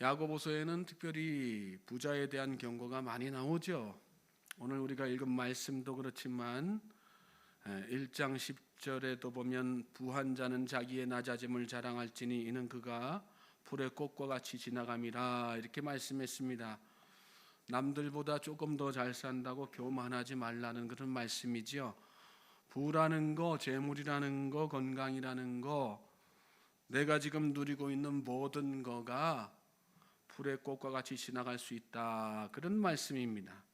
야고보서에는 특별히 부자에 대한 경고가 많이 나오죠. 오늘 우리가 읽은 말씀도 그렇지만 1장 10절에도 보면 부한 자는 자기의 낮아짐을 자랑할지니 이는 그가 풀의 꽃과 같이 지나감이라 이렇게 말씀했습니다. 남들보다 조금 더 잘 산다고 교만하지 말라는 그런 말씀이지요. 부라는 거, 재물이라는 거, 건강이라는 거, 내가 지금 누리고 있는 모든 거가 풀의 꽃과 같이 지나갈 수 있다, 그런 말씀입니다.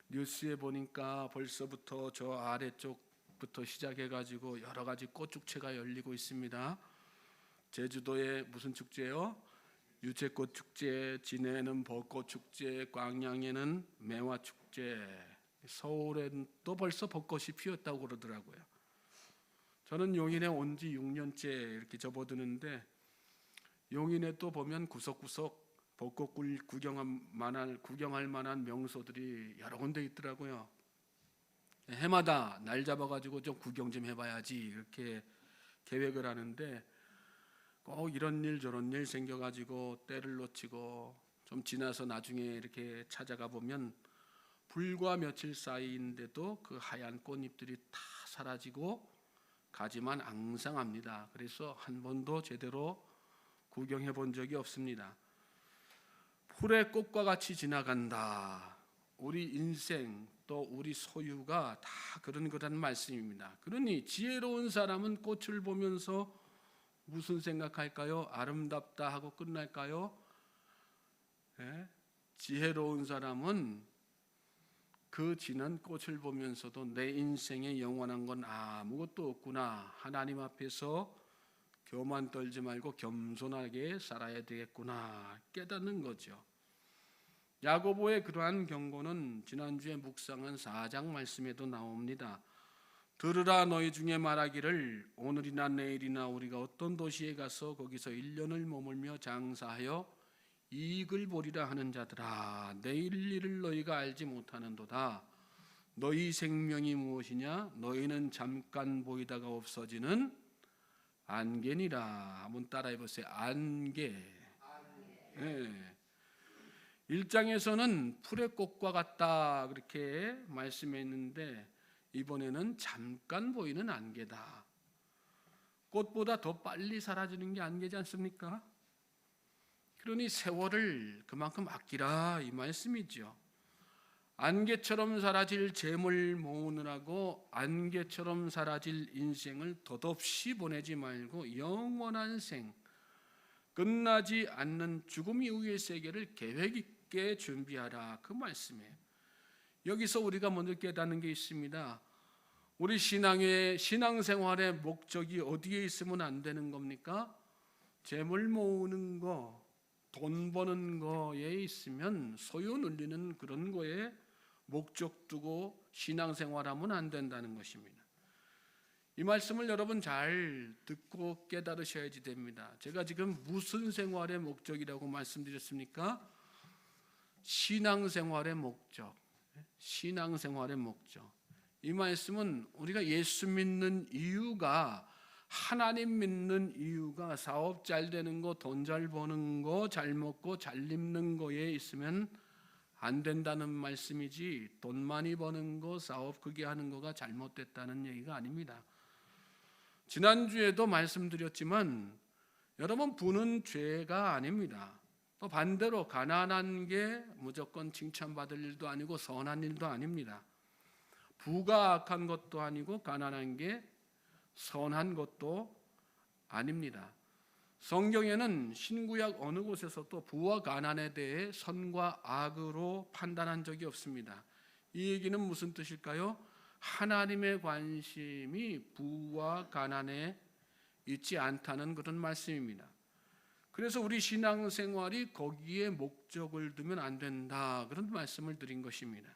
뉴스에 보니까 벌써부터 저 아래쪽부터 시작해가지고 여러 가지 꽃축제가 열리고 있습니다. 제주도에 무슨 축제요? 유채꽃 축제, 진해에는 벚꽃 축제, 광양에는 매화 축제, 서울에는 또 벌써 벚꽃이 피었다고 그러더라고요. 저는 용인에 온 지 6년째 이렇게 접어드는데 용인에 또 보면 구석구석 벚꽃 구경할 만한 명소들이 여러 군데 있더라고요. 해마다 날 잡아가지고 좀 구경 좀 해봐야지 이렇게 계획을 하는데 꼭 이런 일 저런 일 생겨가지고 때를 놓치고 좀 지나서 나중에 이렇게 찾아가 보면 불과 며칠 사이인데도 그 하얀 꽃잎들이 다 사라지고 가지만 앙상합니다. 그래서 한 번도 제대로 구경해 본 적이 없습니다. 풀의 꽃과 같이 지나간다. 우리 인생 또 우리 소유가 다 그런 말씀입니다. 그러니 지혜로운 사람은 꽃을 보면서 무슨 생각할까요? 아름답다 하고 끝날까요? 지혜로운 사람은 그 지는 꽃을 보면서도 내 인생에 영원한 건 아무것도 없구나, 하나님 앞에서 교만 떨지 말고 겸손하게 살아야 되겠구나 깨닫는 거죠. 야고보의 그러한 경고는 지난주에 묵상한 4장 말씀에도 나옵니다. 들으라, 너희 중에 말하기를 오늘이나 내일이나 우리가 어떤 도시에 가서 거기서 1년을 머물며 장사하여 이익을 보리라 하는 자들아, 내일 일을 너희가 알지 못하는도다. 너희 생명이 무엇이냐? 너희는 잠깐 보이다가 없어지는 안개니라. 한번 따라해 보세요. 안개. 네. 1장에서는 풀의 꽃과 같다 그렇게 말씀했는데 이번에는 잠깐 보이는 안개다. 꽃보다 더 빨리 사라지는 게 안개지 않습니까? 그러니 세월을 그만큼 아끼라 이 말씀이죠. 안개처럼 사라질 재물 모으느라고 안개처럼 사라질 인생을 덧없이 보내지 말고 영원한 생, 끝나지 않는 죽음 이후의 세계를 계획 있게 준비하라, 그 말씀이에요. 여기서 우리가 먼저 깨닫는 게 있습니다. 우리 신앙생활의 목적이 어디에 있으면 안 되는 겁니까? 재물 모으는 거, 돈 버는 거에 있으면 소유 눌리는 그런 거에 목적 두고 신앙생활하면 안 된다는 것입니다. 이 말씀을 여러분 잘 듣고 깨달으셔야지 됩니다. 제가 지금 무슨 생활의 목적이라고 말씀드렸습니까? 신앙생활의 목적. 신앙생활의 목적. 이 말씀은 우리가 예수 믿는 이유가, 하나님 믿는 이유가 사업 잘 되는 거, 돈 잘 버는 거, 잘 먹고 잘 입는 거에 있으면 안 된다는 말씀이지, 돈 많이 버는 거, 사업 크게 하는 거가 잘못됐다는 얘기가 아닙니다. 지난주에도 말씀드렸지만 여러분, 부는 죄가 아닙니다. 또 반대로 가난한 게 무조건 칭찬받을 일도 아니고 선한 일도 아닙니다. 부가 악한 것도 아니고 가난한 게 선한 것도 아닙니다. 성경에는 신구약 어느 곳에서도 부와 가난에 대해 선과 악으로 판단한 적이 없습니다. 이 얘기는 무슨 뜻일까요? 하나님의 관심이 부와 가난에 있지 않다는 그런 말씀입니다. 그래서 우리 신앙생활이 거기에 목적을 두면 안 된다, 그런 말씀을 드린 것입니다.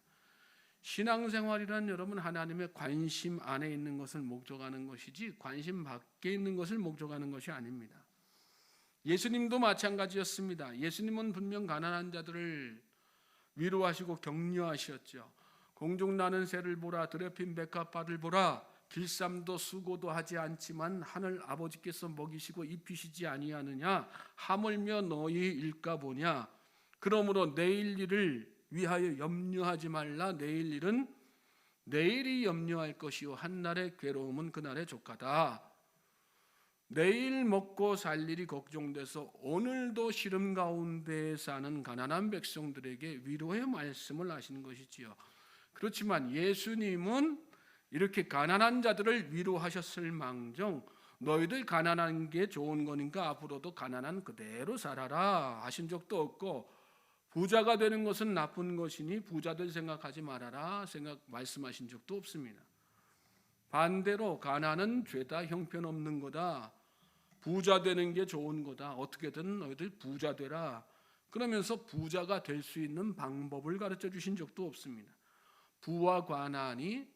신앙생활이란 여러분, 하나님의 관심 안에 있는 것을 목적하는 것이지 관심 밖에 있는 것을 목적하는 것이 아닙니다. 예수님도 마찬가지였습니다. 예수님은 분명 가난한 자들을 위로하시고 격려하셨죠. 공중 나는 새를 보라, 들에 핀 백합화를 보라, 길쌈도 수고도 하지 않지만 하늘 아버지께서 먹이시고 입히시지 아니하느냐? 하물며 너희 일까 보냐? 그러므로 내일 일을 위하여 염려하지 말라. 내일 일은 내일이 염려할 것이요 한날의 괴로움은 그날의 족하다. 내일 먹고 살 일이 걱정돼서 오늘도 시름 가운데 사는 가난한 백성들에게 위로의 말씀을 하시는 것이지요. 그렇지만 예수님은 이렇게 가난한 자들을 위로하셨을 망정 너희들 가난한 게 좋은 거니까 앞으로도 가난한 그대로 살아라 하신 적도 없고, 부자가 되는 것은 나쁜 것이니 부자들 생각하지 말아라 말씀하신 적도 없습니다. 반대로 가난은 죄다, 형편없는 거다, 부자 되는 게 좋은 거다, 어떻게든 너희들 부자 되라, 그러면서 부자가 될 수 있는 방법을 가르쳐 주신 적도 없습니다. 부와 가난이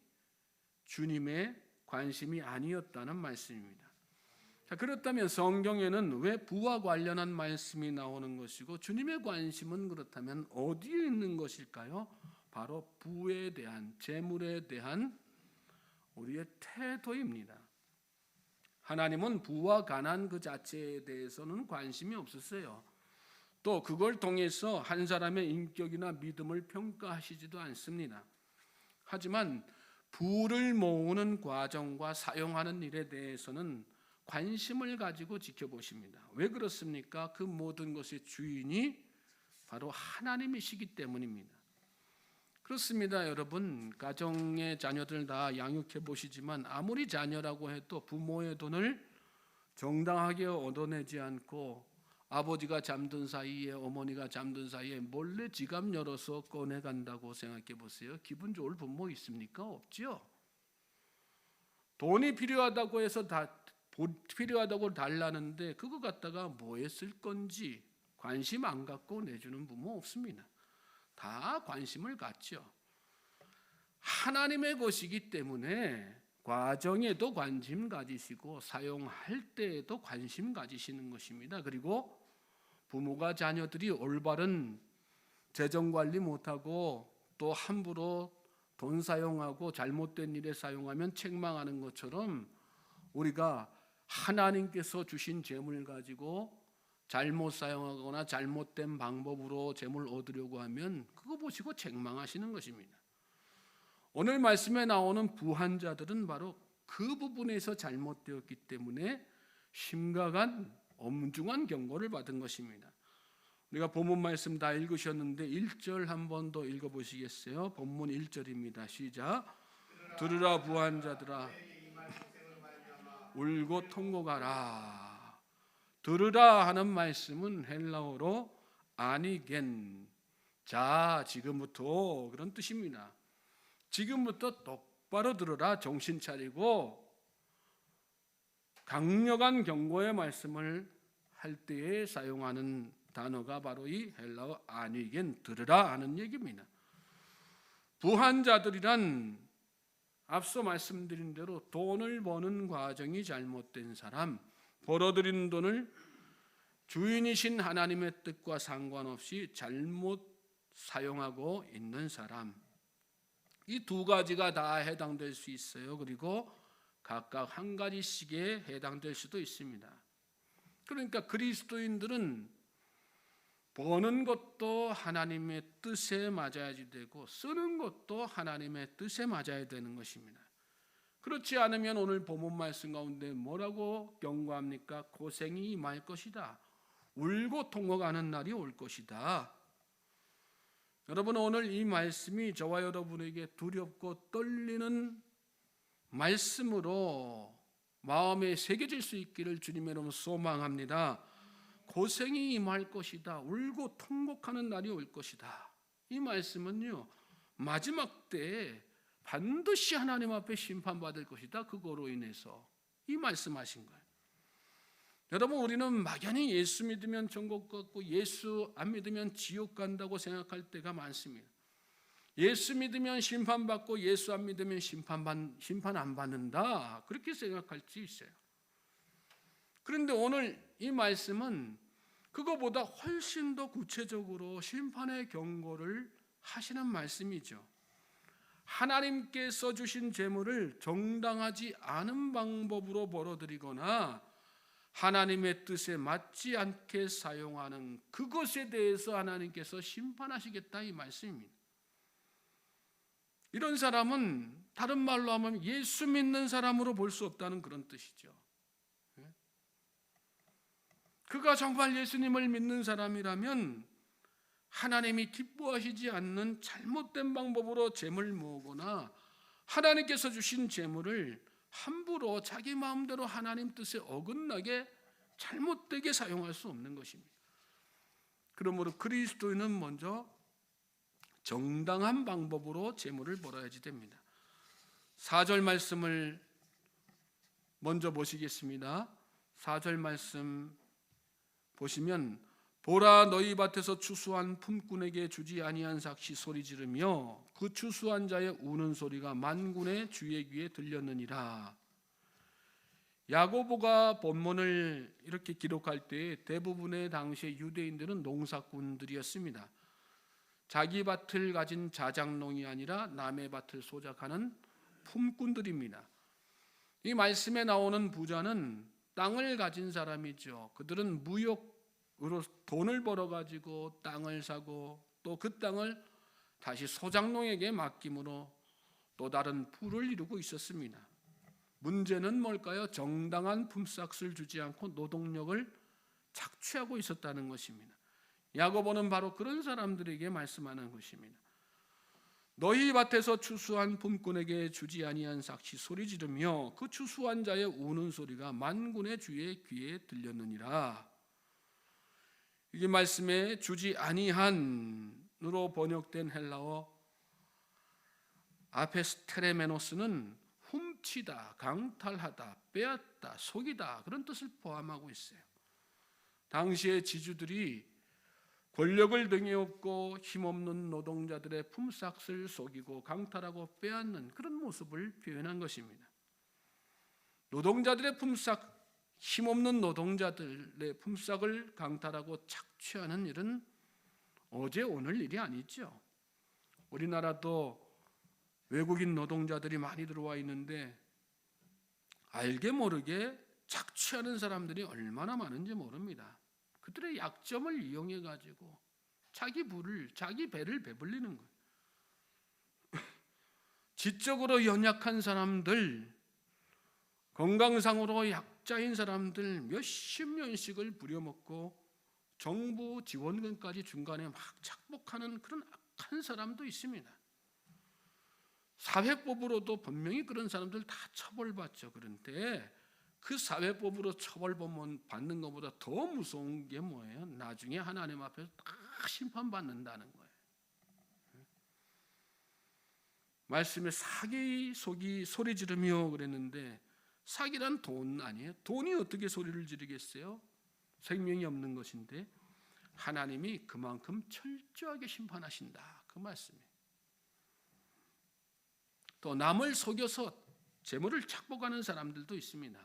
주님의 관심이 아니었다는 말씀입니다. 자, 그렇다면 성경에는 왜 부와 관련한 말씀이 나오는 것이고 주님의 관심은 그렇다면 어디에 있는 것일까요? 바로 부에 대한, 재물에 대한 우리의 태도입니다. 하나님은 부와 가난 그 자체에 대해서는 관심이 없었어요. 또 그걸 통해서 한 사람의 인격이나 믿음을 평가하시지도 않습니다. 하지만 부를 모으는 과정과 사용하는 일에 대해서는 관심을 가지고 지켜보십니다. 왜 그렇습니까? 그 모든 것의 주인이 바로 하나님이시기 때문입니다. 그렇습니다. 여러분, 가정의 자녀들 다 양육해 보시지만 아무리 자녀라고 해도 부모의 돈을 정당하게 얻어내지 않고 아버지가 잠든 사이에, 어머니가 잠든 사이에 몰래 지갑 열어서 꺼내간다고 생각해 보세요. 기분 좋을 부모 있습니까? 없죠. 돈이 필요하다고 해서 필요하다고 달라는데 그거 갖다가 뭐에 쓸 건지 관심 안 갖고 내주는 부모 없습니다. 다 관심을 갖죠. 하나님의 것이기 때문에 과정에도 관심 가지시고 사용할 때에도 관심 가지시는 것입니다. 그리고 부모가 자녀들이 올바른 재정 관리 못하고 또 함부로 돈 사용하고 잘못된 일에 사용하면 책망하는 것처럼 우리가 하나님께서 주신 재물 가지고 잘못 사용하거나 잘못된 방법으로 재물 얻으려고 하면 그거 보시고 책망하시는 것입니다. 오늘 말씀에 나오는 부한 자들은 바로 그 부분에서 잘못되었기 때문에 심각한 엄중한 경고를 받은 것입니다. 우리가 본문 말씀 다 읽으셨는데 1절 한 번 더 읽어보시겠어요? 본문 1절입니다. 시작. 들으라 부한 자들아, 울고 통곡하라. 들으라 하는 말씀은 헬라어로 아니겐, 자 지금부터, 그런 뜻입니다. 지금부터 똑바로 들으라, 정신 차리고 강력한 경고의 말씀을 할 때에 사용하는 단어가 바로 이 헬라어 아니겐, 들으라 하는 얘기입니다. 부한 자들이란 앞서 말씀드린 대로 돈을 버는 과정이 잘못된 사람, 벌어들인 돈을 주인이신 하나님의 뜻과 상관없이 잘못 사용하고 있는 사람, 이 두 가지가 다 해당될 수 있어요. 그리고 각각 한 가지씩에 해당될 수도 있습니다. 그러니까 그리스도인들은 버는 것도 하나님의 뜻에 맞아야지 되고 쓰는 것도 하나님의 뜻에 맞아야 되는 것입니다. 그렇지 않으면 오늘 본문 말씀 가운데 뭐라고 경고합니까? 고생이 임할 것이다. 울고 통곡하는 날이 올 것이다. 여러분, 오늘 이 말씀이 저와 여러분에게 두렵고 떨리는 말씀으로 마음에 새겨질 수 있기를 주님의 이름으로 소망합니다. 고생이 임할 것이다. 울고 통곡하는 날이 올 것이다. 이 말씀은요, 마지막 때에 반드시 하나님 앞에 심판받을 것이다. 그거로 인해서 이 말씀하신 거예요. 여러분, 우리는 막연히 예수 믿으면 천국 갔고 예수 안 믿으면 지옥 간다고 생각할 때가 많습니다. 예수 믿으면 심판받고 예수 안 믿으면 심판 안 받는다, 그렇게 생각할 수 있어요. 그런데 오늘 이 말씀은 그거보다 훨씬 더 구체적으로 심판의 경고를 하시는 말씀이죠. 하나님께서 주신 재물을 정당하지 않은 방법으로 벌어들이거나 하나님의 뜻에 맞지 않게 사용하는 그것에 대해서 하나님께서 심판하시겠다 이 말씀입니다. 이런 사람은 다른 말로 하면 예수 믿는 사람으로 볼 수 없다는 그런 뜻이죠. 그가 정말 예수님을 믿는 사람이라면 하나님이 기뻐하시지 않는 잘못된 방법으로 재물 모으거나 하나님께서 주신 재물을 함부로 자기 마음대로 하나님 뜻에 어긋나게 잘못되게 사용할 수 없는 것입니다. 그러므로 그리스도인은 먼저 정당한 방법으로 재물을 벌어야지 됩니다. 4절 말씀을 먼저 보시겠습니다. 4절 말씀 보시면 보라 너희 밭에서 추수한 품꾼에게 주지 아니한 삭시 소리 지르며 그 추수한 자의 우는 소리가 만군의 주의 귀에 들렸느니라. 야고보가 본문을 이렇게 기록할 때 대부분의 당시의 유대인들은 농사꾼들이었습니다. 자기 밭을 가진 자작농이 아니라 남의 밭을 소작하는 품꾼들입니다. 이 말씀에 나오는 부자는 땅을 가진 사람이죠. 그들은 무역으로 돈을 벌어가지고 땅을 사고 또 그 땅을 다시 소작농에게 맡김으로 또 다른 부를 이루고 있었습니다. 문제는 뭘까요? 정당한 품삯을 주지 않고 노동력을 착취하고 있었다는 것입니다. 야고보는 바로 그런 사람들에게 말씀하는 것입니다. 너희 밭에서 추수한 품꾼에게 주지 아니한 삭시 소리 지르며 그 추수한 자의 우는 소리가 만군의 주의 귀에 들렸느니라. 이 말씀에 주지 아니한으로 번역된 헬라어 아페스테레메노스는 훔치다, 강탈하다, 빼앗다, 속이다 그런 뜻을 포함하고 있어요. 당시의 지주들이 권력을 등에 업고 힘없는 노동자들의 품삯을 속이고 강탈하고 빼앗는 그런 모습을 표현한 것입니다. 노동자들의 품삯, 힘없는 노동자들의 품삯을 강탈하고 착취하는 일은 어제 오늘 일이 아니죠. 우리나라도 외국인 노동자들이 많이 들어와 있는데 알게 모르게 착취하는 사람들이 얼마나 많은지 모릅니다. 그들의 약점을 이용해 가지고 자기 배를 배불리는 거예요. 지적으로 연약한 사람들, 건강상으로 약자인 사람들 몇십 년씩을 부려먹고 정부 지원금까지 중간에 막 착복하는 그런 악한 사람도 있습니다. 사회법으로도 분명히 그런 사람들 다 처벌받죠. 그런데 그 사회법으로 처벌받는 것보다 더 무서운 게 뭐예요? 나중에 하나님 앞에서 다 심판받는다는 거예요. 말씀에 사기, 속이, 소리 지르며 그랬는데 사기란 돈 아니에요? 돈이 어떻게 소리를 지르겠어요? 생명이 없는 것인데 하나님이 그만큼 철저하게 심판하신다. 그 말씀이에요. 또 남을 속여서 재물을 착복하는 사람들도 있습니다.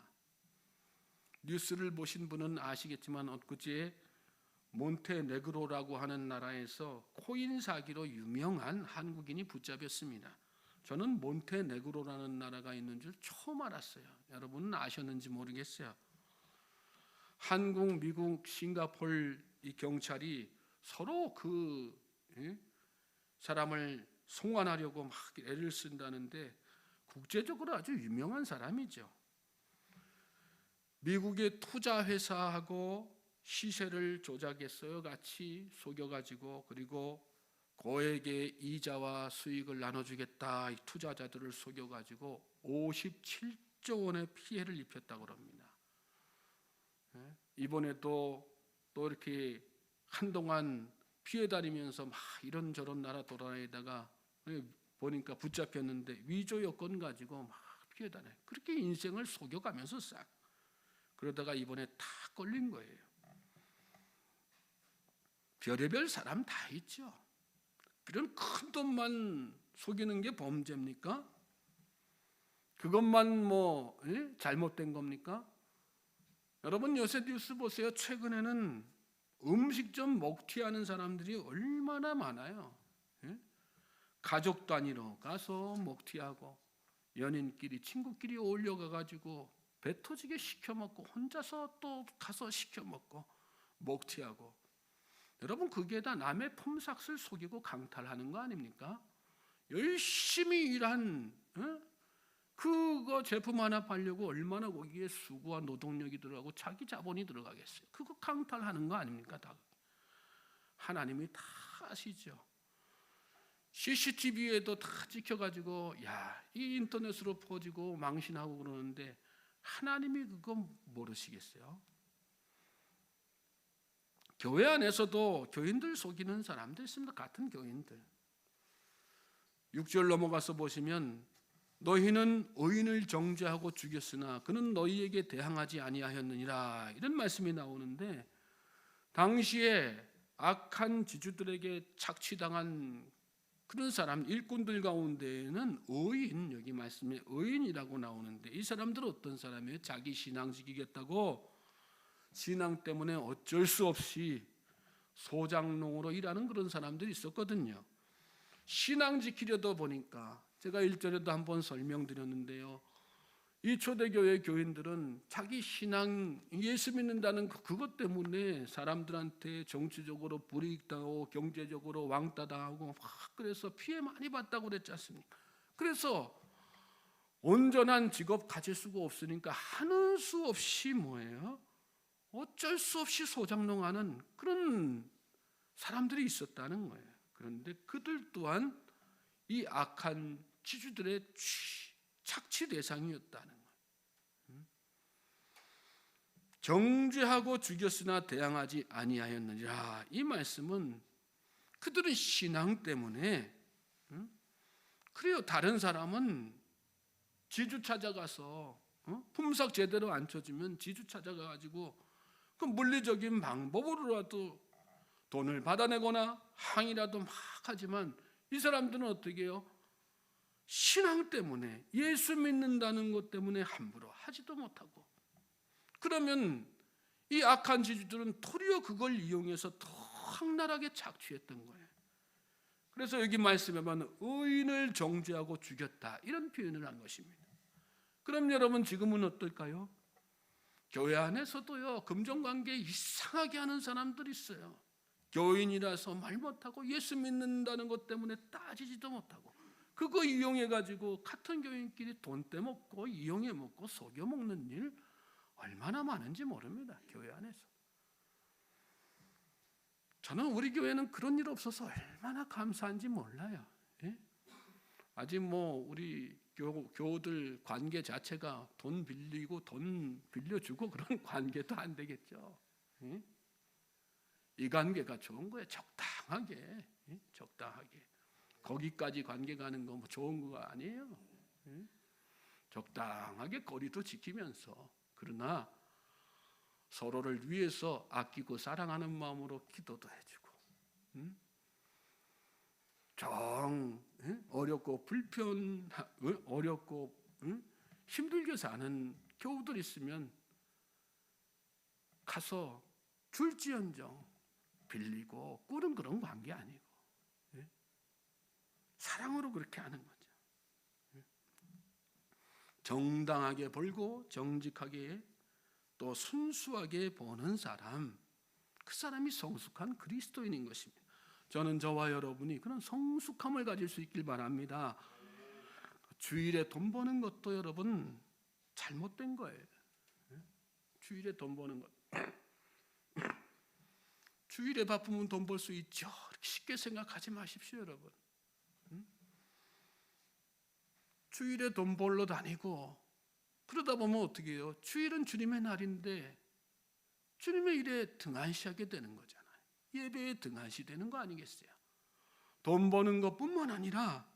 뉴스를 보신 분은 아시겠지만 엊그제 몬테네그로라고 하는 나라에서 코인 사기로 유명한 한국인이 붙잡혔습니다. 저는 몬테네그로라는 나라가 있는 줄 처음 알았어요. 여러분은 아셨는지 모르겠어요. 한국, 미국, 싱가포르 이 경찰이 서로 그 사람을 송환하려고 막 애를 쓴다는데 국제적으로 아주 유명한 사람이죠. 미국의 투자회사하고 시세를 조작했어요. 같이 속여가지고 그리고 고액의 이자와 수익을 나눠주겠다. 이 투자자들을 속여가지고 57조 원의 피해를 입혔다고 합니다. 이번에도 또 이렇게 한동안 피해 다니면서 막 이런저런 나라 돌아다니다가 보니까 붙잡혔는데 위조 여건 가지고 막 피해 다녀요. 그렇게 인생을 속여가면서 싹 그러다가 이번에 다 걸린 거예요. 별의별 사람 다 있죠. 그런 큰 돈만 속이는 게 범죄입니까? 그것만 잘못된 겁니까? 여러분 요새 뉴스 보세요. 최근에는 음식점 먹튀하는 사람들이 얼마나 많아요. 가족 단위로 가서 먹튀하고 연인끼리 친구끼리 어울려가가지고 배 터지게 시켜먹고 혼자서 또 가서 시켜먹고 먹튀하고, 여러분 그게 다 남의 품삯을 속이고 강탈하는 거 아닙니까? 열심히 일한 그거 제품 하나 팔려고 얼마나 거기에 수고와 노동력이 들어가고 자기 자본이 들어가겠어요. 그거 강탈하는 거 아닙니까? 다 하나님이 다 아시죠. CCTV에도 다 찍혀가지고 이 인터넷으로 퍼지고 망신하고 그러는데 하나님이 그거 모르시겠어요? 교회 안에서도 교인들 속이는 사람들 있습니다. 같은 교인들. 6절 넘어가서 보시면 너희는 의인을 정죄하고 죽였으나 그는 너희에게 대항하지 아니하였느니라, 이런 말씀이 나오는데, 당시에 악한 지주들에게 착취당한 그런 사람 일꾼들 가운데에는 의인, 여기 말씀에 의인이라고 나오는데, 이 사람들은 어떤 사람이에요? 자기 신앙 지키겠다고 신앙 때문에 어쩔 수 없이 소장농으로 일하는 그런 사람들이 있었거든요. 신앙 지키려다 보니까 제가 1절에도 한번 설명드렸는데요, 이 초대교회 교인들은 자기 신앙, 예수 믿는다는 그것 때문에 사람들한테 정치적으로 불이익당하고 경제적으로 왕따당하고 그래서 피해 많이 봤다고 그랬지 않습니까? 그래서 온전한 직업 가질 수가 없으니까 하는 수 없이 뭐예요? 어쩔 수 없이 소장농하는 그런 사람들이 있었다는 거예요. 그런데 그들 또한 이 악한 지주들의 착취 대상이었다는 거예요. 정죄하고 죽였으나 대항하지 아니하였느니라, 이 말씀은 그들은 신앙 때문에, 그래요. 다른 사람은 지주 찾아가서 품삯 제대로 안 쳐주면 지주 찾아가가지고 그 물리적인 방법으로라도 돈을 받아내거나 항의라도 막 하지만, 이 사람들은 어떻게 해요? 신앙 때문에, 예수 믿는다는 것 때문에 함부로 하지도 못하고, 그러면 이 악한 지주들은 도리어 그걸 이용해서 더 악랄하게 착취했던 거예요. 그래서 여기 말씀에 보면 의인을 정죄하고 죽였다, 이런 표현을 한 것입니다. 그럼 여러분 지금은 어떨까요? 교회 안에서도요, 금전관계 이상하게 하는 사람들이 있어요. 교인이라서 말 못하고 예수 믿는다는 것 때문에 따지지도 못하고 그거 이용해가지고 같은 교인끼리 돈 떼먹고 이용해먹고 속여먹는 일 얼마나 많은지 모릅니다. 교회 안에서. 저는 우리 교회는 그런 일 없어서 얼마나 감사한지 몰라요. 예? 아직 우리 교우들 관계 자체가 돈 빌리고 돈 빌려주고 그런 관계도 안 되겠죠. 예? 이 관계가 좋은 거예요. 적당하게, 적당하게. 거기까지 관계 가는 거 좋은 거 아니에요. 적당하게 거리도 지키면서, 그러나 서로를 위해서 아끼고 사랑하는 마음으로 기도도 해주고, 어렵고 어렵고 힘들게 사는 교우들 있으면 가서 줄지언정 빌리고 꾸는 그런 관계 아니고, 사랑으로 그렇게 하는 거죠. 정당하게 벌고 정직하게 또 순수하게 버는 사람, 그 사람이 성숙한 그리스도인인 것입니다. 저는 저와 여러분이 그런 성숙함을 가질 수 있길 바랍니다. 주일에 돈 버는 것도 여러분 잘못된 거예요. 주일에 돈 버는 것, 주일에 바쁘면 돈 벌 수 있죠, 이렇게 쉽게 생각하지 마십시오, 여러분. 주일에 돈 벌러 다니고 그러다 보면 어떻게 해요? 주일은 주님의 날인데 주님의 일에 등한시하게 되는 거잖아요. 예배에 등한시 되는 거 아니겠어요? 돈 버는 것뿐만 아니라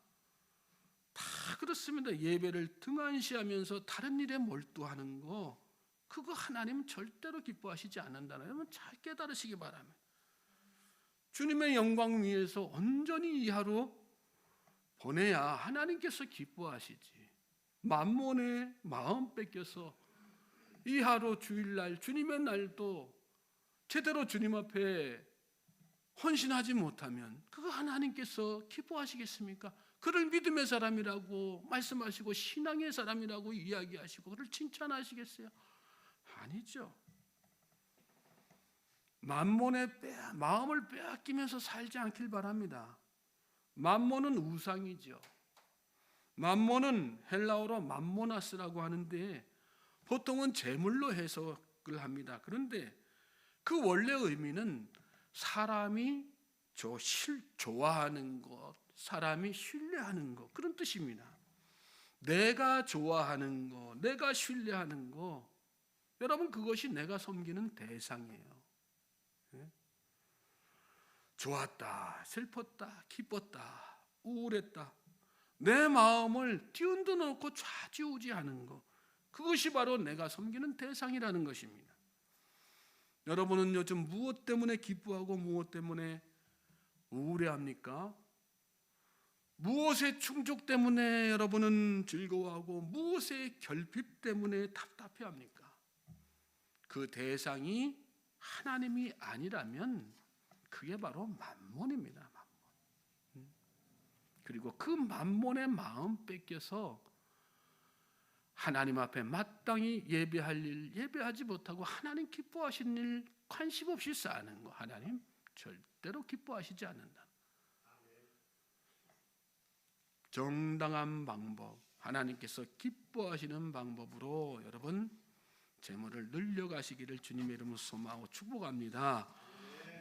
다 그렇습니다. 예배를 등한시하면서 다른 일에 몰두하는 거, 그거 하나님 절대로 기뻐하시지 않는다는 여러분 잘 깨달으시기 바랍니다. 주님의 영광 위해서 온전히 이 하루 보내야 하나님께서 기뻐하시지, 만몬의 마음 뺏겨서 이 하루 주일날 주님의 날도 제대로 주님 앞에 헌신하지 못하면 그거 하나님께서 기뻐하시겠습니까? 그를 믿음의 사람이라고 말씀하시고 신앙의 사람이라고 이야기하시고 그를 칭찬하시겠어요? 아니죠. 만몬의 마음을 빼앗기면서 살지 않길 바랍니다. 만몬은 우상이죠. 만몬은 헬라어로 맘모나스라고 하는데 보통은 재물로 해석을 합니다. 그런데 그 원래 의미는 사람이 좋아하는 것, 사람이 신뢰하는 것, 그런 뜻입니다. 내가 좋아하는 것, 내가 신뢰하는 것, 여러분 그것이 내가 섬기는 대상이에요. 좋았다, 슬펐다, 기뻤다, 우울했다, 내 마음을 뒤흔들어 놓고 좌지우지하는 것, 그것이 바로 내가 섬기는 대상이라는 것입니다. 여러분은 요즘 무엇 때문에 기뻐하고 무엇 때문에 우울해합니까? 무엇의 충족 때문에 여러분은 즐거워하고 무엇의 결핍 때문에 답답해합니까? 그 대상이 하나님이 아니라면 그게 바로 만몬입니다. 만몬. 그리고 그 만몬의 마음 뺏겨서 하나님 앞에 마땅히 예배할 일 예배하지 못하고 하나님 기뻐하시는 일 관심 없이 사는 거 하나님 절대로 기뻐하시지 않는다. 정당한 방법, 하나님께서 기뻐하시는 방법으로 여러분 재물을 늘려가시기를 주님의 이름으로 소망하고 축복합니다.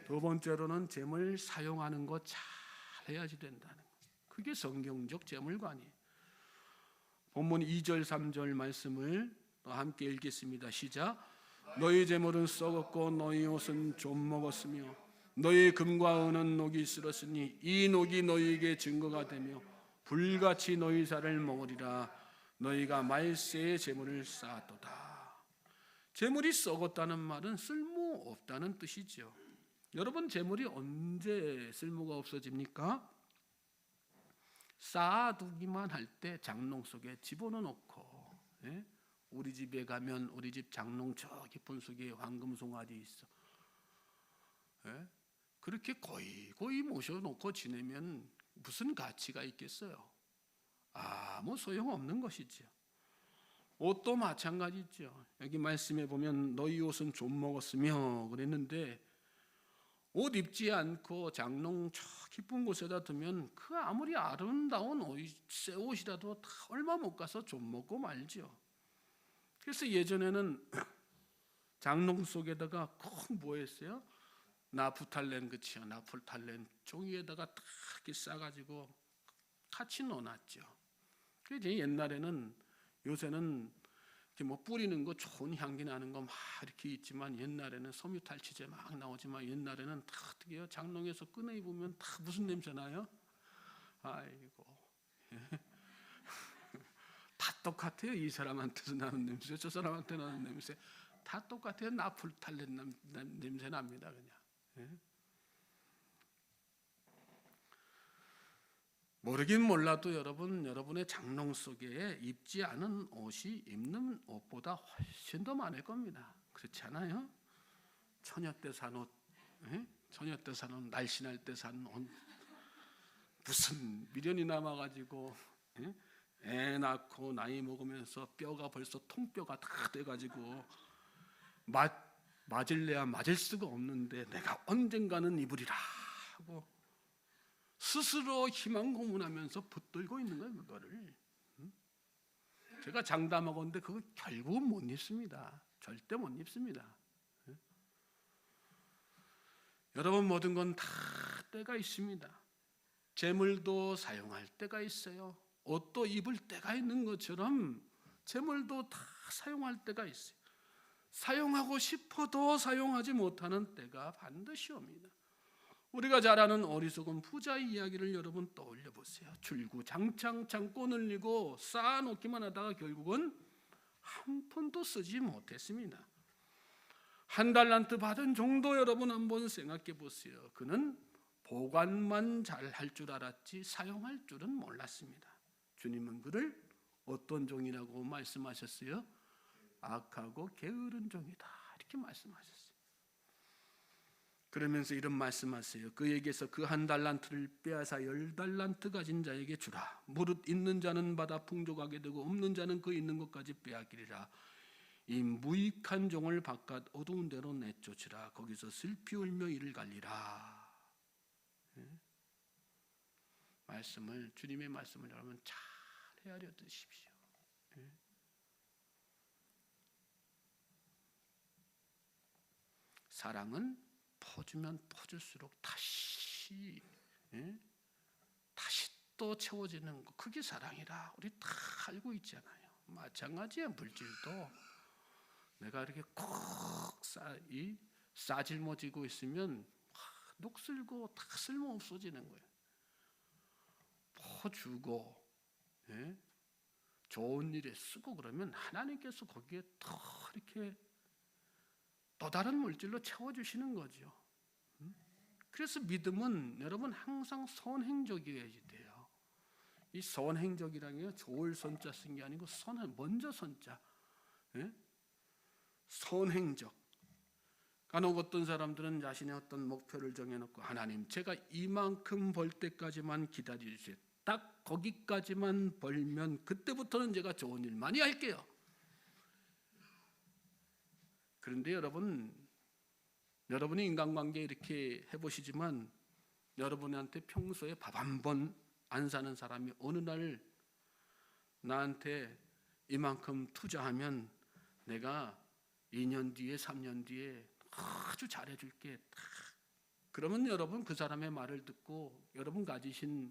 두 번째로는 재물 사용하는 거 잘 해야지 된다는 거. 그게 성경적 재물관이에요. 본문 2절 3절 말씀을 함께 읽겠습니다. 시작. 너희 재물은 썩었고 너희 옷은 좀 먹었으며 너희 금과 은은 녹이 쓸었으니 이 녹이 너희에게 증거가 되며 불같이 너희 살을 먹으리라. 너희가 말세의 재물을 쌓았도다. 재물이 썩었다는 말은 쓸모없다는 뜻이죠. 여러분 재물이 언제 쓸모가 없어집니까? 쌓아두기만 할 때 장롱 속에 집어넣고, 예? 우리 집에 가면 우리 집 장롱 저 깊은 속에 황금 송아지 있어. 예? 그렇게 고이 모셔놓고 지내면 무슨 가치가 있겠어요? 아무 소용없는 것이죠. 옷도 마찬가지죠. 여기 말씀에 보면 너희 옷은 좀 먹었으며 그랬는데 옷 입지 않고 장롱 저 깊은 곳에다 두면 그 아무리 아름다운 새 옷이라도 다 얼마 못 가서 좀 먹고 말죠. 그래서 예전에는 장롱 속에다가 꼭 뭐 했어요? 나프탈렌, 그치요? 나프탈렌 종이에다가 딱 이렇게 싸가지고 같이 넣어놨죠. 그래서 옛날에는, 요새는 이렇게 뭐 뿌리는 거 좋은 향기 나는 거 막 이렇게 있지만 옛날에는 섬유탈취제 막 나오지만 옛날에는 다 어떻게 해요? 장롱에서 꺼내 입으면 다 무슨 냄새 나요? 아이고 다 똑같아요. 이 사람한테서 나는 냄새, 저 사람한테 나는 냄새 다 똑같아요. 나프탈렌 냄새 납니다. 그냥. 예? 모르긴 몰라도 여러분의 장롱 속에 입지 않은 옷이 입는 옷보다 훨씬 더 많을 겁니다. 그렇지 않아요? 처녀 때 산 옷, 예? 처녀 때 산 옷, 날씬할 때 산 옷, 무슨 미련이 남아가지고, 예? 애 낳고 나이 먹으면서 뼈가 벌써 통뼈가 다 돼가지고 맞을래야 맞을 수가 없는데 내가 언젠가는 입으리라 하고 스스로 희망 고문하면서 붙들고 있는 거예요. 그거를. 제가 장담하건대 그거 결국은 못 입습니다. 절대 못 입습니다. 여러분 모든 건 다 때가 있습니다. 재물도 사용할 때가 있어요. 옷도 입을 때가 있는 것처럼 재물도 다 사용할 때가 있어요. 사용하고 싶어도 사용하지 못하는 때가 반드시 옵니다. 우리가 잘 아는 어리석은 부자의 이야기를 여러분 떠올려 보세요. 줄구장창 창고 늘리고 쌓아놓기만 하다가 결국은 한 푼도 쓰지 못했습니다. 한 달란트 받은 정도 여러분 한번 생각해 보세요. 그는 보관만 잘 할 줄 알았지 사용할 줄은 몰랐습니다. 주님은 그를 어떤 종이라고 말씀하셨어요? 악하고 게으른 종이다 이렇게 말씀하셨어요. 그러면서 이런 말씀하세요. 그에게서 그 1달란트를 빼앗아 10달란트 가진 자에게 주라. 무릇 있는 자는 받아 풍족하게 되고 없는 자는 그 있는 것까지 빼앗기리라. 이 무익한 종을 바깥 어두운 데로 내쫓으라. 거기서 슬피 울며 이를 갈리라. 말씀을, 주님의 말씀을 여러분 잘 헤아려 드십시오. 사랑은 퍼주면 퍼줄수록 다시 또 채워지는 거, 그게 사랑이라 우리 다 알고 있잖아요. 마찬가지야. 물질도 내가 이렇게 콕 싸질머지고 있으면 녹슬고 다 쓸모 없어지는 거예요. 퍼주고 좋은 일에 쓰고 그러면 하나님께서 거기에 더 이렇게 또 다른 물질로 채워주시는 거죠. 그래서 믿음은 여러분 항상 선행적이어야 돼요. 이 선행적이라는 게 좋을 선자 쓴 게 아니고 먼저 선자. 선행적. 간혹 어떤 사람들은 자신의 어떤 목표를 정해놓고 하나님 제가 이만큼 벌 때까지만 기다려주세요. 딱 거기까지만 벌면 그때부터는 제가 좋은 일 많이 할게요. 그런데 여러분이 인간관계 이렇게 해보시지만 여러분한테 평소에 밥 한 번 안 사는 사람이 어느 날 나한테 이만큼 투자하면 내가 2년 뒤에 3년 뒤에 아주 잘해줄게. 그러면 여러분 그 사람의 말을 듣고 여러분 가지신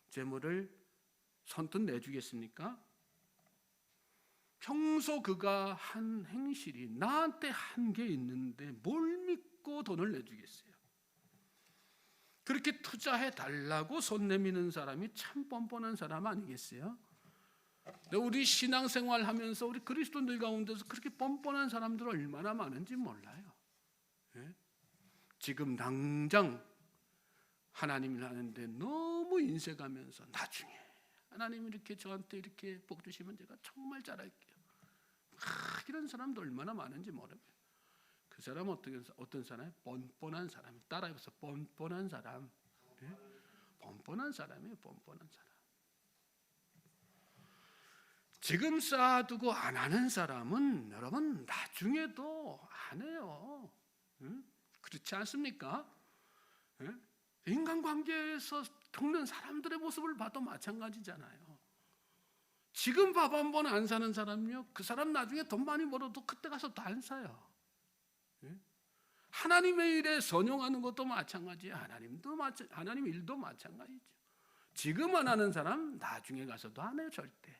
재물을 선뜻 내주겠습니까? 평소 그가 한 행실이 나한테 한 게 있는데 뭘 믿고 돈을 내주겠어요? 그렇게 투자해 달라고 손 내미는 사람이 참 뻔뻔한 사람 아니겠어요? 우리 신앙생활 하면서 우리 그리스도인들 가운데서 그렇게 뻔뻔한 사람들 얼마나 많은지 몰라요. 지금 당장 하나님을 하는데 너무 인색하면서 나중에 하나님 이렇게 저한테 이렇게 복 주시면 제가 정말 잘할게요. 이런 사람도 얼마나 많은지 모릅니다. 그 사람은 어떤 사람이에요? 뻔뻔한 사람. 따라해서 뻔뻔한 사람. 뻔뻔한 사람이에요. 뻔뻔한 사람. 지금 쌓아두고 안 하는 사람은 여러분 나중에도 안 해요. 그렇지 않습니까? 인간관계에서 겪는 사람들의 모습을 봐도 마찬가지잖아요. 지금 밥 한 번 안 사는 사람요, 그 사람 나중에 돈 많이 벌어도 그때 가서 또 안 사요. 하나님의 일에 선용하는 것도 마찬가지예요. 하나님 일도 마찬가지죠. 지금 안 하는 사람 나중에 가서도 안 해요. 절대.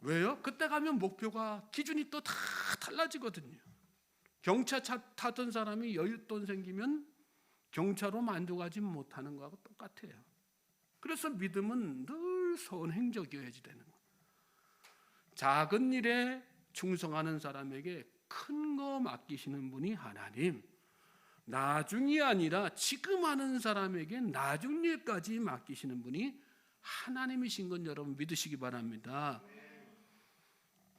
왜요? 그때 가면 목표가 기준이 또 다 달라지거든요. 경차차 타던 사람이 여윳돈 생기면 경차로 만족하지 못하는 거하고 똑같아요. 그래서 믿음은 늘 선행적이어야지 되는 거예요. 작은 일에 충성하는 사람에게 큰 거 맡기시는 분이 하나님, 나중이 아니라 지금 하는 사람에게 나중 일까지 맡기시는 분이 하나님이신 건 여러분 믿으시기 바랍니다.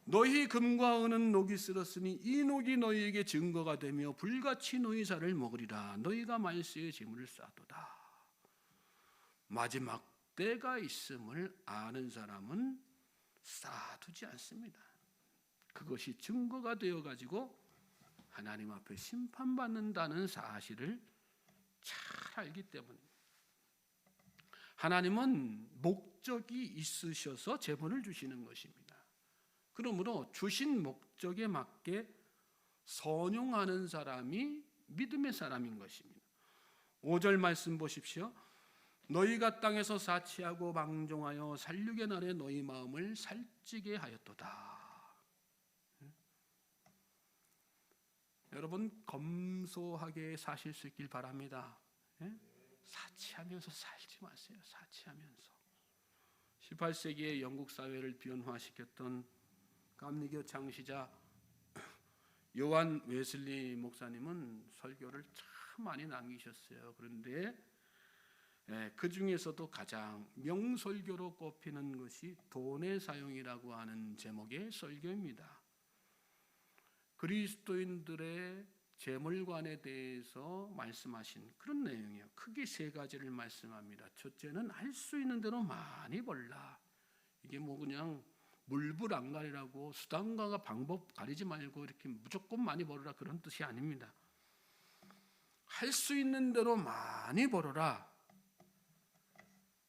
너희 금과 은은 녹이 쓸었으니 이 녹이 너희에게 증거가 되며 불같이 너희 살을 먹으리라. 너희가 말세의 재물을 쌓도다. 마지막 때가 있음을 아는 사람은 쌓아두지 않습니다. 그것이 증거가 되어가지고 하나님 앞에 심판받는다는 사실을 잘 알기 때문입니다. 하나님은 목적이 있으셔서 재물을 주시는 것입니다. 그러므로 주신 목적에 맞게 선용하는 사람이 믿음의 사람인 것입니다. 5절 말씀 보십시오. 너희가 땅에서 사치하고 방종하여 살육의 날에 너희 마음을 살찌게 하였도다. 여러분 검소하게 사실 수 있길 바랍니다. 사치하면서 살지 마세요. 사치하면서. 18세기의 영국 사회를 변화시켰던 감리교 창시자 요한 웨슬리 목사님은 설교를 참 많이 남기셨어요. 그런데 그 중에서도 가장 명설교로 꼽히는 것이 돈의 사용이라고 하는 제목의 설교입니다. 그리스도인들의 재물관에 대해서 말씀하신 그런 내용이에요. 크게 세 가지를 말씀합니다. 첫째는 할 수 있는 대로 많이 벌라. 이게 뭐 그냥 물불안갈이라고 수단과 방법 가리지 말고 이렇게 무조건 많이 벌어라 그런 뜻이 아닙니다. 할 수 있는 대로 많이 벌어라.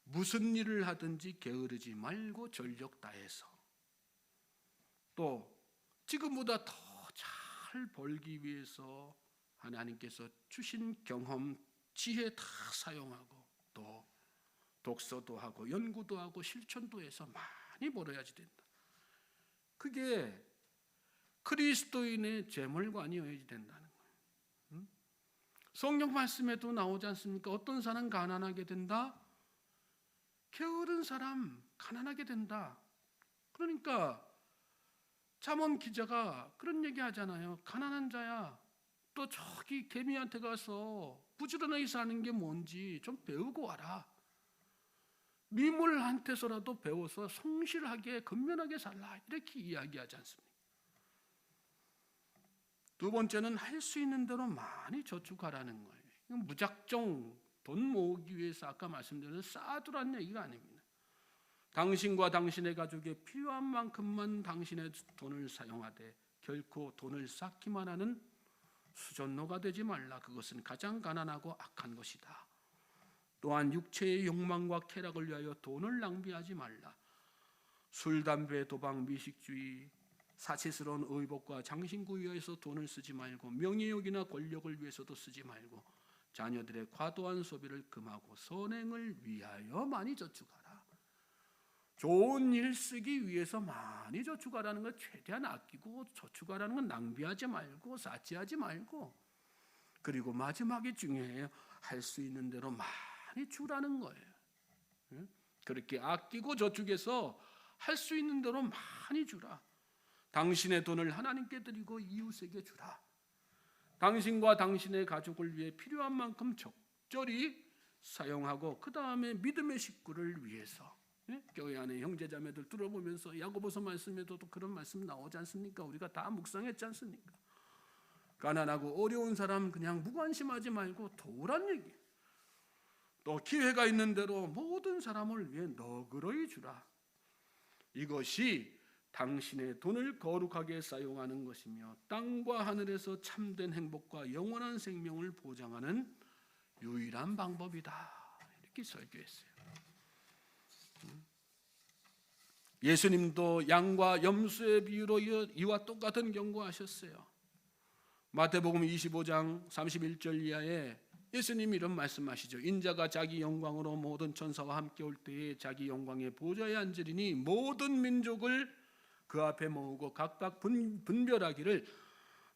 무슨 일을 하든지 게으르지 말고 전력 다해서, 또 지금보다 더 잘 벌기 위해서 하나님께서 주신 경험, 지혜 다 사용하고, 또 독서도 하고 연구도 하고 실천도 해서 많이 벌어야지 된다. 그게 그리스도인의 재물관이어야 된다는 거예요. 성경 말씀에도 나오지 않습니까? 어떤 사람 가난하게 된다? 게으른 사람 가난하게 된다. 그러니까 잠언 기자가 그런 얘기 하잖아요. 가난한 자야, 또 저기 개미한테 가서 부지런하게 사는 게 뭔지 좀 배우고 와라. 미물한테서라도 배워서 성실하게 근면하게 살라. 이렇게 이야기하지 않습니까? 두 번째는 할 수 있는 대로 많이 저축하라는 거예요. 무작정 돈 모으기 위해서 아까 말씀드린 쌓아두라는 얘기가 아닙니다. 당신과 당신의 가족에 필요한 만큼만 당신의 돈을 사용하되 결코 돈을 쌓기만 하는 수전노가 되지 말라. 그것은 가장 가난하고 악한 것이다. 또한 육체의 욕망과 쾌락을 위하여 돈을 낭비하지 말라. 술, 담배, 도박, 미식주의, 사치스러운 의복과 장신구 위해서 돈을 쓰지 말고 명예욕이나 권력을 위해서도 쓰지 말고 자녀들의 과도한 소비를 금하고 선행을 위하여 많이 저축하라. 좋은 일 쓰기 위해서 많이 저축하라는 것, 최대한 아끼고 저축하라는 건 낭비하지 말고 사치하지 말고, 그리고 마지막이 중요해요. 할 수 있는 대로 많이 주라는 거예요. 그렇게 아끼고 저축해서 할 수 있는 대로 많이 주라. 당신의 돈을 하나님께 드리고 이웃에게 주라. 당신과 당신의 가족을 위해 필요한 만큼 적절히 사용하고, 그 다음에 믿음의 식구를 위해서, 교회 안에 형제자매들 들어보면서 야고보서 말씀에도 또 그런 말씀 나오지 않습니까? 우리가 다 묵상했지 않습니까? 가난하고 어려운 사람 그냥 무관심하지 말고 도우란 얘기. 또 기회가 있는 대로 모든 사람을 위해 너그러이 주라. 이것이 당신의 돈을 거룩하게 사용하는 것이며 땅과 하늘에서 참된 행복과 영원한 생명을 보장하는 유일한 방법이다. 이렇게 설교했어요. 예수님도 양과 염소의 비유로 이와 똑같은 경고하셨어요. 마태복음 25장 31절 이하에 예수님이 이런 말씀하시죠. 인자가 자기 영광으로 모든 천사와 함께 올 때에 자기 영광의 보좌에 앉으리니 모든 민족을 그 앞에 모으고 각각 분별하기를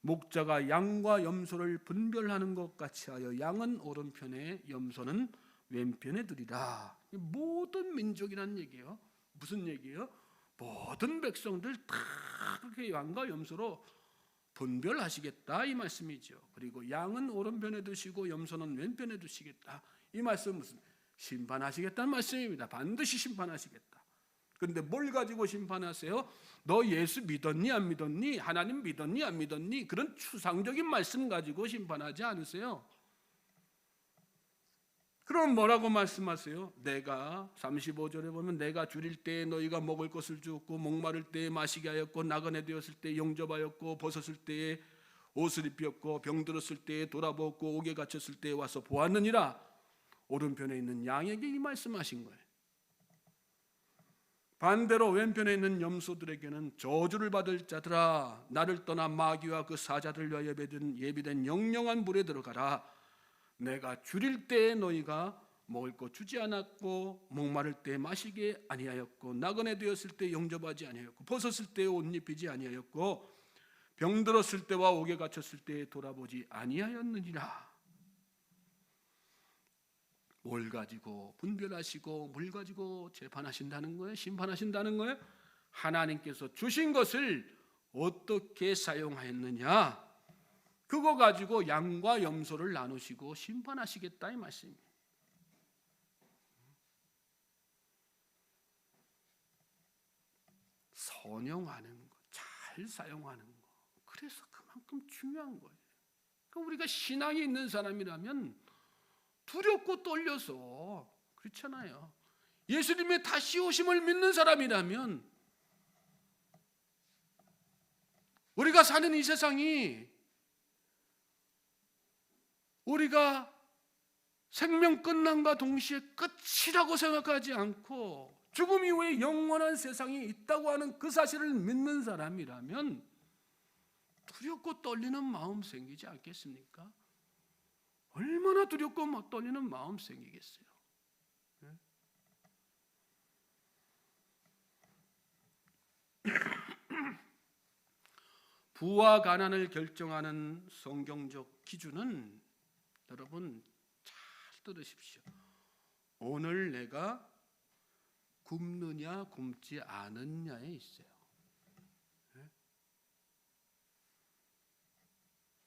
목자가 양과 염소를 분별하는 것 같이 하여 양은 오른편에 염소는 왼편에 두리라. 모든 민족이라는 얘기예요. 무슨 얘기예요? 모든 백성들 다 그렇게 양과 염소로 분별하시겠다 이 말씀이죠. 그리고 양은 오른편에 두시고 염소는 왼편에 두시겠다. 이 말씀은 무슨 심판하시겠다는 말씀입니다. 반드시 심판하시겠다. 그런데 뭘 가지고 심판하세요? 너 예수 믿었니 안 믿었니? 하나님 믿었니 안 믿었니? 그런 추상적인 말씀 가지고 심판하지 않으세요. 그럼 뭐라고 말씀하세요? 내가 35절에 보면 내가 줄일 때에 너희가 먹을 것을 주었고 목마를 때에 마시게 하였고 나그네 되었을 때에 영접하였고 벗었을 때에 옷을 입혔고 병들었을 때에 돌아보았고 옥에 갇혔을 때에 와서 보았느니라. 오른편에 있는 양에게 이 말씀하신 거예요. 반대로 왼편에 있는 염소들에게는 저주를 받을 자들아 나를 떠나 마귀와 그 사자들 위하여 예비된 영영한 물에 들어가라. 내가 줄일 때에 너희가 먹을 것 주지 않았고 목마를 때에 마시게 아니하였고 나그네 되었을 때 영접하지 아니하였고 벗었을 때에 옷 입히지 아니하였고 병들었을 때와 옥에 갇혔을 때에 돌아보지 아니하였느니라. 뭘 가지고 분별하시고 뭘 가지고 재판하신다는 거예요? 심판하신다는 거예요? 하나님께서 주신 것을 어떻게 사용하였느냐, 그거 가지고 양과 염소를 나누시고 심판하시겠다 이 말씀이에요. 선용하는 거, 잘 사용하는 거, 그래서 그만큼 중요한 거예요. 우리가 신앙이 있는 사람이라면 두렵고 떨려서 그렇잖아요. 예수님의 다시 오심을 믿는 사람이라면 우리가 사는 이 세상이 우리가 생명 끝남과 동시에 끝이라고 생각하지 않고 죽음 이후에 영원한 세상이 있다고 하는 그 사실을 믿는 사람이라면 두렵고 떨리는 마음 생기지 않겠습니까? 얼마나 두렵고 떨리는 마음 생기겠어요. 부와 가난을 결정하는 성경적 기준은 여러분 잘 들으십시오. 오늘 내가 굶느냐 굶지 않느냐에 있어요.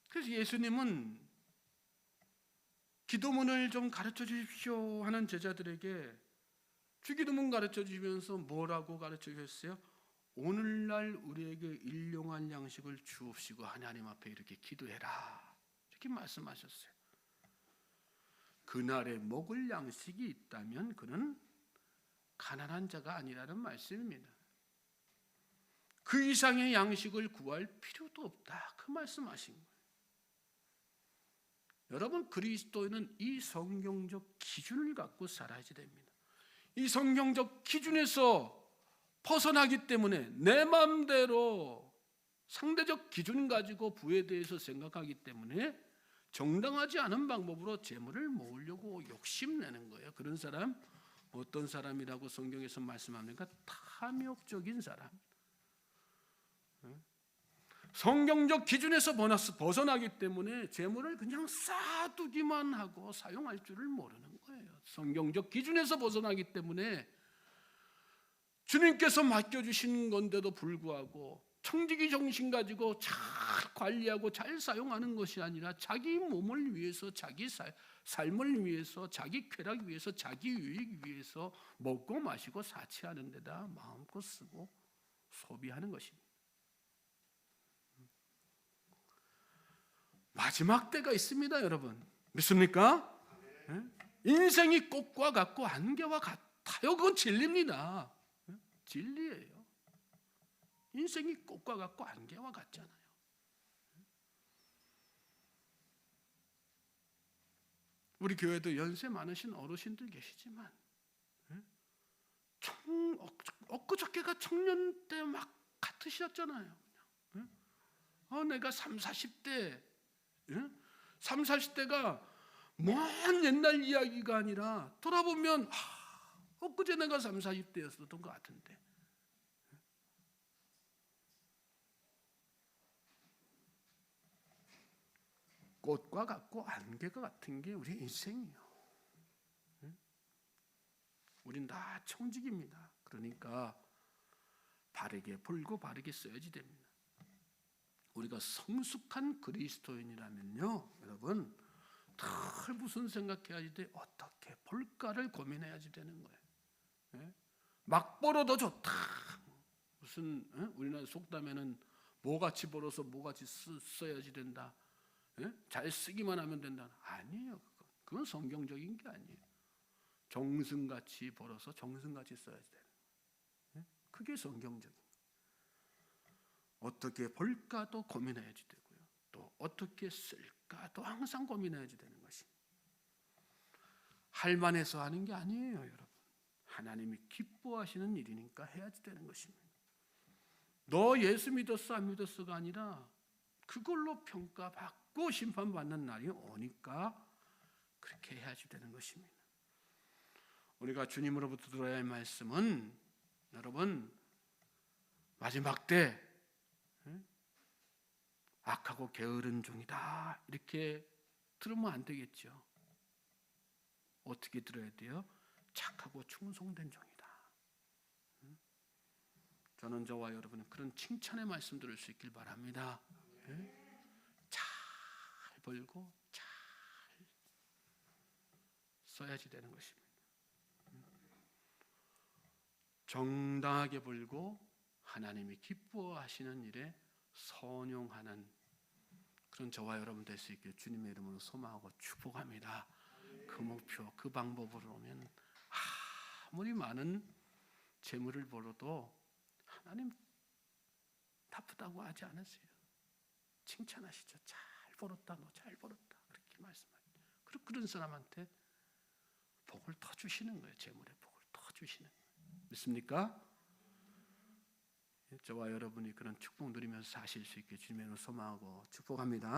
그래서 예수님은 기도문을 좀 가르쳐 주십시오 하는 제자들에게 주기도문 가르쳐 주시면서 뭐라고 가르쳐 주셨어요? 오늘날 우리에게 일용할 양식을 주옵시고 하나님 앞에 이렇게 기도해라, 이렇게 말씀하셨어요. 그날에 먹을 양식이 있다면 그는 가난한 자가 아니라는 말씀입니다. 그 이상의 양식을 구할 필요도 없다, 그 말씀하신 거예요. 여러분, 그리스도인은 이 성경적 기준을 갖고 살아야 됩니다. 이 성경적 기준에서 벗어나기 때문에 내 마음대로 상대적 기준 가지고 부에 대해서 생각하기 때문에 정당하지 않은 방법으로 재물을 모으려고 욕심내는 거예요. 그런 사람 어떤 사람이라고 성경에서 말씀합니까? 탐욕적인 사람. 성경적 기준에서 벗어나기 때문에 재물을 그냥 쌓아두기만 하고 사용할 줄을 모르는 거예요. 성경적 기준에서 벗어나기 때문에 주님께서 맡겨주신 건데도 불구하고 청지기 정신 가지고 잘 관리하고 잘 사용하는 것이 아니라 자기 몸을 위해서, 자기 삶을 위해서, 자기 쾌락 위해서, 자기 유익 위해서 먹고 마시고 사치하는 데다 마음껏 쓰고 소비하는 것입니다. 마지막 때가 있습니다, 여러분. 믿습니까? 인생이 꽃과 같고 안개와 같아요. 그건 진리입니다. 진리예요. 인생이 꽃과 같고 안개와 같잖아요. 우리 교회도 연세 많으신 어르신들 계시지만 엊그저께가 청년 때 막 같으셨잖아요. 내가 30, 40대 40대가 먼 옛날 이야기가 아니라 돌아보면 엊그제 내가 30, 40대였었던 것 같은데 꽃과 같고 안개가 같은 게 우리 인생이에요. 우린 다 청직입니다. 그러니까 바르게 벌고 바르게 써야지 됩니다. 우리가 성숙한 그리스도인이라면요, 여러분 늘 무슨 생각해야지 돼? 어떻게 벌까를 고민해야지 되는 거예요. 막 벌어도 좋다. 무슨 우리나라 속담에는 뭐같이 벌어서 뭐같이 써야지 된다. 잘 쓰기만 하면 된다. 아니에요. 그건 성경적인 게 아니에요. 정승같이 벌어서 정승같이 써야지 되는 거예요. 그게 성경적인. 어떻게 벌까도 고민해야지 되고요. 또 어떻게 쓸까도 항상 고민해야지 되는 것입니다. 할만해서 하는 게 아니에요, 여러분. 하나님이 기뻐하시는 일이니까 해야지 되는 것입니다. 너 예수 믿었어 안 믿었어가 아니라 그걸로 평가받고 심판받는 날이 오니까 그렇게 해야지 되는 것입니다. 우리가 주님으로부터 들어야 할 말씀은 여러분 마지막 때 악하고 게으른 종이다 이렇게 들으면 안 되겠죠. 어떻게 들어야 돼요? 착하고 충성된 종이다. 저는 저와 여러분은 그런 칭찬의 말씀 들을 수 있길 바랍니다. 잘 벌고 잘 써야지 되는 것입니다. 정당하게 벌고 하나님이 기뻐하시는 일에 선용하는 그런 저와 여러분 될 수 있게 주님의 이름으로 소망하고 축복합니다. 그 목표, 그 방법으로 오면 아무리 많은 재물을 벌어도 하나님 나쁘다고 하지 않으세요. 칭찬하시죠. 잘 벌었다, 너 잘 벌었다. 그렇게 말씀하죠. 그런 사람한테 복을 더 주시는 거예요. 재물의 복을 더 주시는 거예요. 믿습니까? 저와 여러분이 그런 축복 누리면서 사실 수 있게 주님의 이름으로 소망하고 축복합니다.